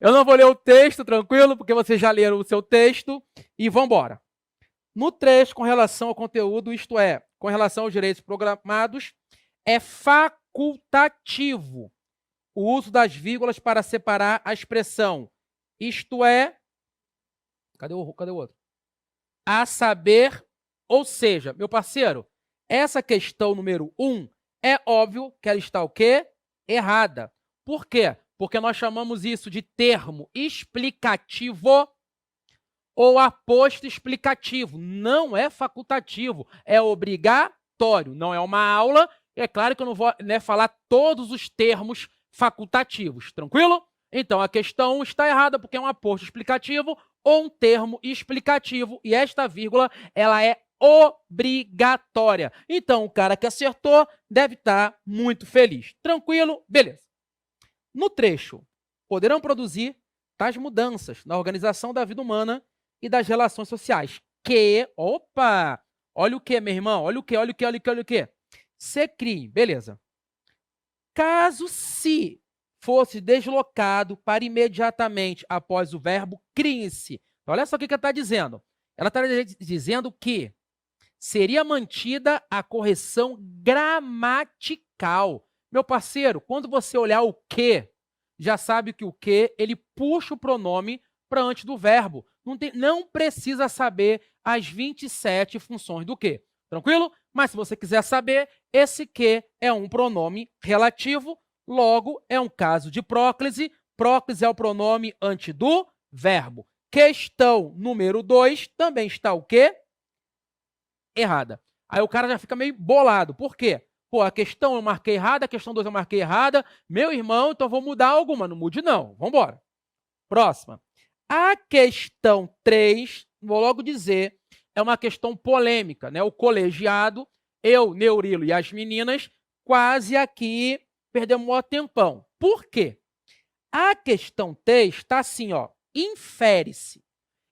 Eu não vou ler o texto, tranquilo, porque vocês já leram o seu texto. E vamos embora. No trecho, com relação ao conteúdo, isto é, com relação aos direitos programados, é facultativo o uso das vírgulas para separar a expressão. Isto é... Cadê o outro? A saber, ou seja, meu parceiro, essa questão número 1, é óbvio que ela está o quê? Errada. Por quê? Porque nós chamamos isso de termo explicativo ou aposto explicativo. Não é facultativo, é obrigatório. Não é uma aula. É claro que eu não vou falar todos os termos facultativos, tranquilo? Então, a questão está errada porque é um aposto explicativo ou um termo explicativo. E esta vírgula, ela é obrigatória. Então, o cara que acertou deve estar muito feliz. Tranquilo? Beleza. No trecho, poderão produzir tais mudanças na organização da vida humana e das relações sociais. Opa! Olha o que, meu irmão? Olha o que? Se crie, beleza. Caso se fosse deslocado para imediatamente após o verbo criem-se. Olha só o que ela está dizendo. Ela está dizendo que seria mantida a correção gramatical. Meu parceiro, quando você olhar o que, já sabe que o que, ele puxa o pronome para antes do verbo. Não precisa saber as 27 funções do que. Tranquilo? Mas se você quiser saber, esse que é um pronome relativo, logo é um caso de próclise. Próclise é o pronome antes do verbo. Questão número 2 também está o quê? Errada. Aí o cara já fica meio bolado. Por quê? Pô, a questão eu marquei errada, a questão 2 eu marquei errada. Meu irmão, então vou mudar alguma. Não mude não. Vamos embora. Próxima. A questão 3, vou logo dizer, é uma questão polêmica, né? O colegiado, eu, Neurilo e as meninas, quase aqui perdemos um tempão. Por quê? A questão 3 está assim, ó, infere-se.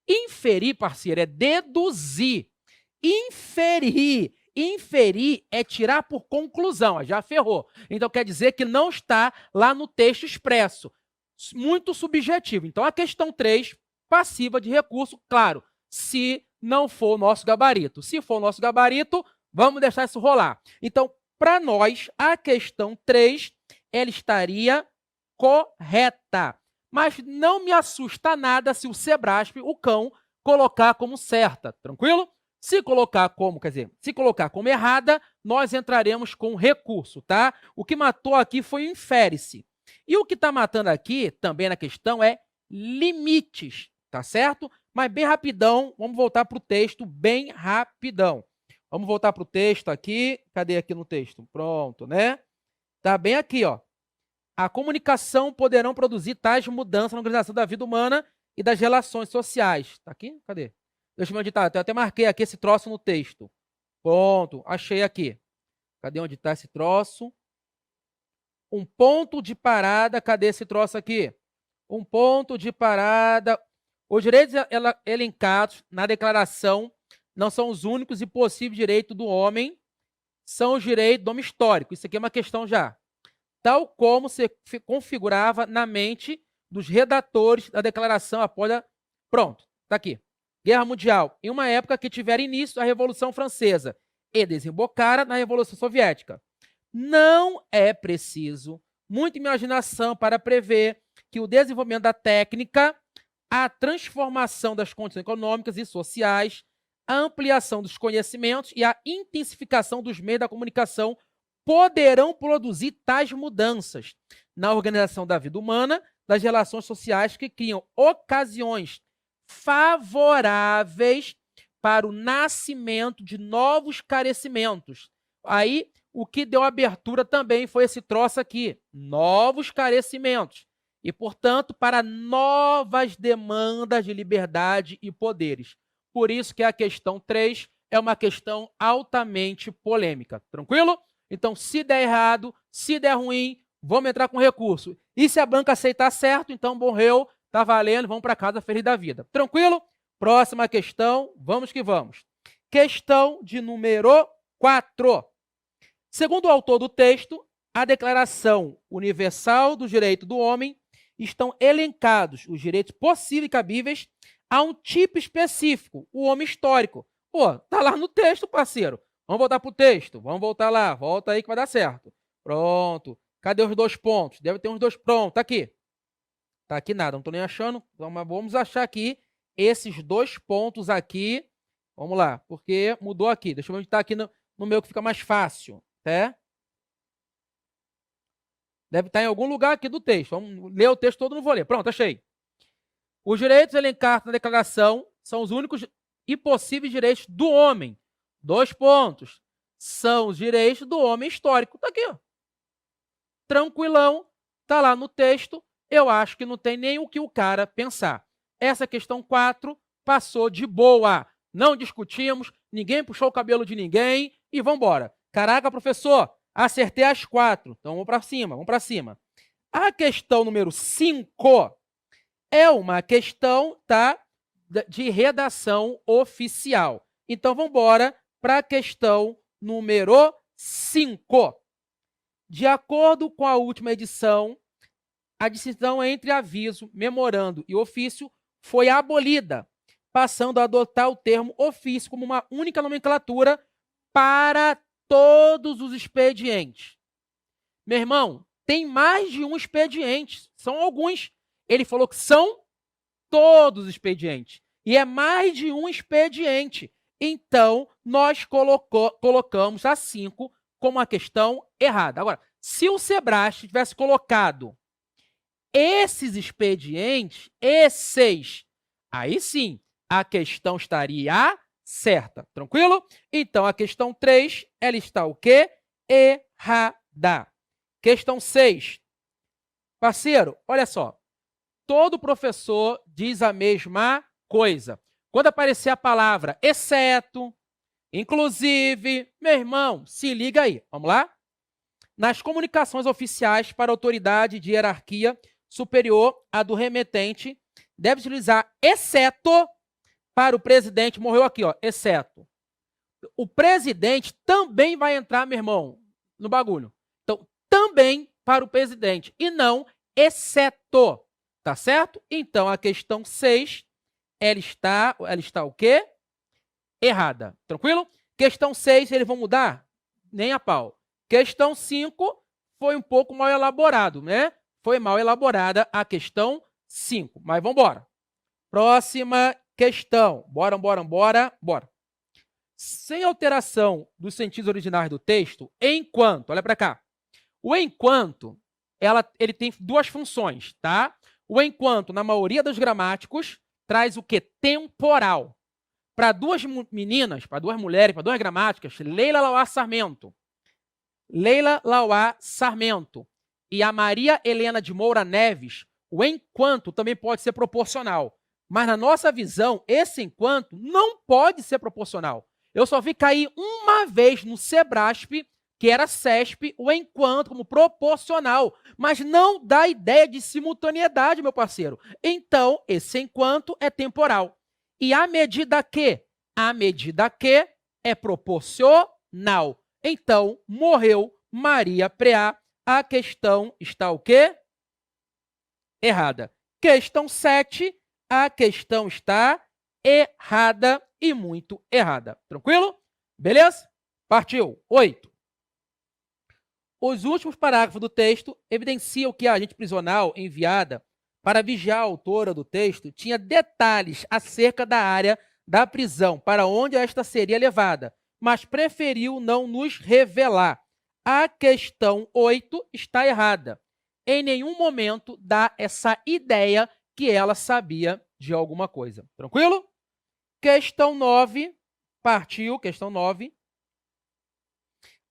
Inferir, parceiro, é deduzir. Inferir é tirar por conclusão, já ferrou. Então, quer dizer que não está lá no texto expresso. Muito subjetivo. Então, a questão 3, passiva de recurso, claro, se não for o nosso gabarito. Se for o nosso gabarito, vamos deixar isso rolar. Então, para nós, a questão 3, ela estaria correta. Mas não me assusta nada se o Sebrasp, o cão, colocar como certa, tranquilo? Se colocar como errada, nós entraremos com recurso, tá? O que matou aqui foi o infere-se. E o que está matando aqui, também na questão, é limites, tá certo? Mas bem rapidão, vamos voltar para o texto bem rapidão. Vamos voltar para o texto aqui. Cadê aqui no texto? Pronto, né? Tá bem aqui, ó. A comunicação poderão produzir tais mudanças na organização da vida humana e das relações sociais. Tá aqui? Cadê? Deixa eu editar. Eu até marquei aqui esse troço no texto. Pronto, achei aqui. Cadê onde está esse troço? Um ponto de parada. Cadê esse troço aqui? Um ponto de parada. Os direitos elencados na declaração não são os únicos e possíveis direitos do homem, são os direitos do homem histórico. Isso aqui é uma questão já. Tal como se configurava na mente dos redatores da declaração após a... Pronto, está aqui. Guerra Mundial, em uma época que tivera início a Revolução Francesa e desembocara na Revolução Soviética. Não é preciso muita imaginação para prever que o desenvolvimento da técnica, a transformação das condições econômicas e sociais, a ampliação dos conhecimentos e a intensificação dos meios da comunicação poderão produzir tais mudanças na organização da vida humana, das relações sociais que criam ocasiões favoráveis para o nascimento de novos carecimentos. Aí, o que deu abertura também foi esse troço aqui, novos carecimentos. E, portanto, para novas demandas de liberdade e poderes. Por isso que a questão 3 é uma questão altamente polêmica. Tranquilo? Então, se der errado, se der ruim, vamos entrar com recurso. E se a banca aceitar certo, então morreu, tá valendo, vamos para casa feliz da vida. Tranquilo? Próxima questão, vamos que vamos. Questão de número 4. Segundo o autor do texto, a Declaração Universal do Direito do Homem estão elencados os direitos possíveis e cabíveis a um tipo específico, o homem histórico. Pô, tá lá no texto, parceiro. Vamos voltar pro texto. Vamos voltar lá. Volta aí que vai dar certo. Pronto. Cadê os 2 pontos? Deve ter uns 2. Pronto, tá aqui. Tá aqui nada, não tô nem achando. Então, mas vamos achar aqui esses 2 pontos aqui. Vamos lá, porque mudou aqui. Deixa eu ver onde tá aqui no meu que fica mais fácil, tá? Deve estar em algum lugar aqui do texto. Vamos ler o texto todo, não vou ler. Pronto, achei. Os direitos elencados na declaração são os únicos e possíveis direitos do homem. 2 pontos. São os direitos do homem histórico. Tá aqui, ó. Tranquilão. Tá lá no texto. Eu acho que não tem nem o que o cara pensar. Essa questão 4 passou de boa. Não discutimos, ninguém puxou o cabelo de ninguém e vamos embora. Caraca, professor, acertei as 4. Então vamos para cima, vamos para cima. A questão número 5 é uma questão, tá, de redação oficial. Então vamos embora para a questão número 5. De acordo com a última edição, a distinção entre aviso, memorando e ofício foi abolida, passando a adotar o termo ofício como uma única nomenclatura para todos os expedientes. Meu irmão, tem mais de um expediente, são alguns. Ele falou que são todos os expedientes, e é mais de um expediente. Então, nós colocamos a 5 como uma questão errada. Agora, se o Sebrasp tivesse colocado esses expedientes, aí sim, a questão estaria certa. Tranquilo? Então, a questão 3, ela está o quê? Errada. Questão 6. Parceiro, olha só. Todo professor diz a mesma coisa. Quando aparecer a palavra exceto, inclusive, meu irmão, se liga aí. Vamos lá? Nas comunicações oficiais para autoridade de hierarquia superior à do remetente, deve utilizar exceto para o presidente. Morreu aqui, ó, exceto. O presidente também vai entrar, meu irmão, no bagulho. Então, também para o presidente e não exceto. Tá certo? Então, a questão 6, ela está o quê? Errada. Tranquilo? Questão 6, eles vão mudar? Nem a pau. Questão 5 foi um pouco mal elaborado, né? Foi mal elaborada a questão 5. Mas vamos embora. Próxima questão. Bora. Sem alteração dos sentidos originais do texto, enquanto, olha para cá. O enquanto, ele tem 2 funções, tá? O enquanto, na maioria dos gramáticos, traz o quê? Temporal. Para 2 meninas, para 2 mulheres, para 2 gramáticas, Leila Lauá Sarmento e a Maria Helena de Moura Neves, o enquanto também pode ser proporcional. Mas na nossa visão, esse enquanto não pode ser proporcional. Eu só vi cair uma vez no Sebrasp, que era CESP, o enquanto como proporcional. Mas não dá ideia de simultaneidade, meu parceiro. Então, esse enquanto é temporal. E à medida que? À medida que é proporcional. Então, morreu Maria Preá. A questão está o quê? Errada. Questão 7, a questão está errada e muito errada. Tranquilo? Beleza? Partiu. 8. Os últimos parágrafos do texto evidenciam que a agente prisional enviada para vigiar a autora do texto tinha detalhes acerca da área da prisão para onde esta seria levada, mas preferiu não nos revelar. A questão 8 está errada. Em nenhum momento dá essa ideia que ela sabia de alguma coisa. Tranquilo? Questão 9. Partiu, questão 9.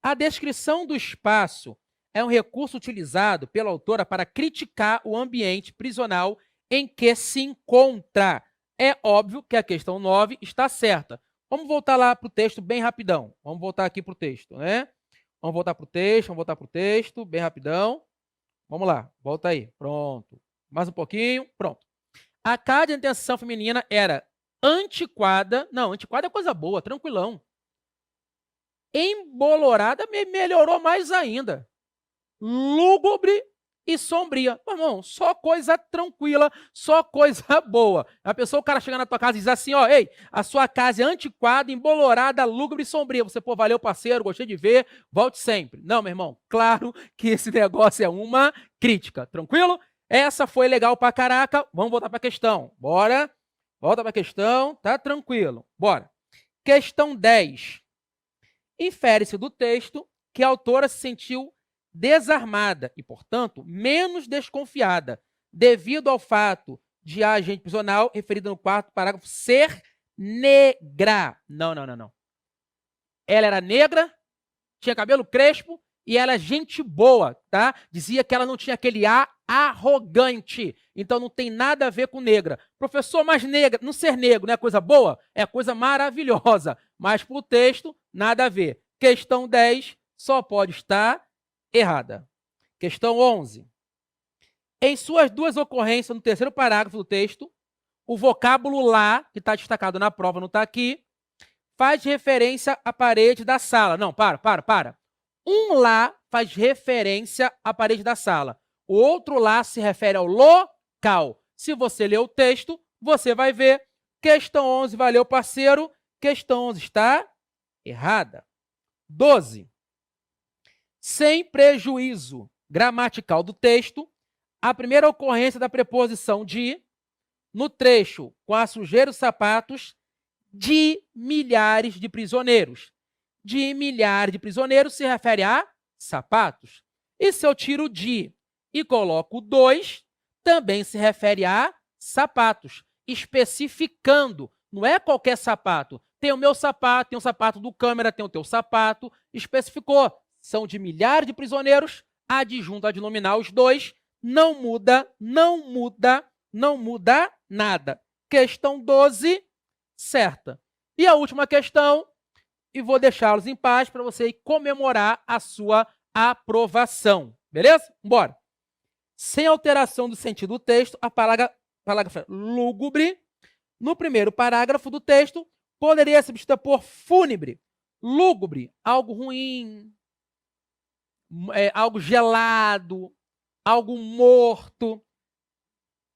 A descrição do espaço é um recurso utilizado pela autora para criticar o ambiente prisional em que se encontra. É óbvio que a questão 9 está certa. Vamos voltar lá para o texto bem rapidão. Vamos voltar aqui para o texto, né? Vamos voltar para o texto, bem rapidão. Vamos lá, volta aí. Pronto. Mais um pouquinho, pronto. A carga de intenção feminina era antiquada. Não, antiquada é coisa boa, tranquilão. Embolorada melhorou mais ainda. Lúgubre e sombria. Meu irmão, só coisa tranquila, só coisa boa. A pessoa, o cara chega na tua casa e diz assim, ó, ei, a sua casa é antiquada, embolorada, lúgubre e sombria. Você, pô, valeu, parceiro, gostei de ver, volte sempre. Não, meu irmão, claro que esse negócio é uma crítica, tranquilo? Essa foi legal pra caraca, vamos voltar pra questão. Bora, volta pra questão, tá tranquilo. Bora. Questão 10. Infere-se do texto que a autora se sentiu desarmada e, portanto, menos desconfiada, devido ao fato de a agente prisional, referida no 4º parágrafo, ser negra. Não. Ela era negra, tinha cabelo crespo e ela é gente boa, tá? Dizia que ela não tinha aquele ar arrogante. Então não tem nada a ver com negra. Professor, mas negra, não ser negro não é coisa boa? É coisa maravilhosa. Mas para o texto, nada a ver. Questão 10 só pode estar errada. Questão 11. Em suas duas ocorrências, no 3º parágrafo do texto, o vocábulo lá, que está destacado na prova, não está aqui, faz referência à parede da sala. Não, para. Um lá faz referência à parede da sala. O outro lá se refere ao local. Se você ler o texto, você vai ver. Questão 11, valeu, parceiro. Questão 11 está errada. 12. Sem prejuízo gramatical do texto, a primeira ocorrência da preposição de, no trecho com a sujeira dos sapatos, de milhares de prisioneiros. De milhares de prisioneiros se refere a sapatos. E se eu tiro de e coloco 2, também se refere a sapatos, especificando. Não é qualquer sapato. Tem o meu sapato, tem o sapato do câmera, tem o teu sapato. Especificou. São de milhares de prisioneiros, adjunto adnominal os 2, não muda nada. Questão 12, certa. E a última questão, e vou deixá-los em paz para você comemorar a sua aprovação. Beleza? Bora. Sem alteração do sentido do texto, a palavra lúgubre, no primeiro parágrafo do texto, poderia ser substituída por fúnebre. Lúgubre, algo ruim, algo gelado, algo morto.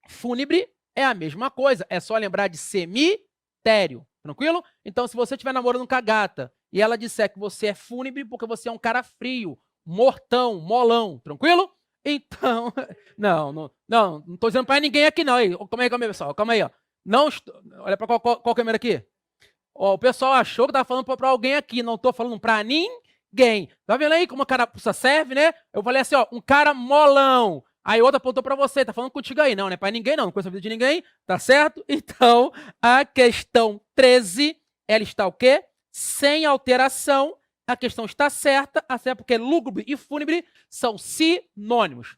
Fúnebre é a mesma coisa, é só lembrar de cemitério, tranquilo? Então, se você estiver namorando com a gata e ela disser que você é fúnebre porque você é um cara frio, mortão, molão, tranquilo? Então, não estou dizendo para ninguém aqui não. Calma aí, pessoal, calma aí. Ó. Não estou, olha para qual câmera aqui. Ó, o pessoal achou que estava falando para alguém aqui, não estou falando para ninguém. Tá vendo aí como a carapuça serve, né? Eu falei assim, ó, um cara molão. Aí outra apontou para você, tá falando contigo aí. Não é para ninguém não conheço a vida de ninguém, tá certo? Então, a questão 13, ela está o quê? Sem alteração. A questão está certa, até porque lúgubre e fúnebre são sinônimos.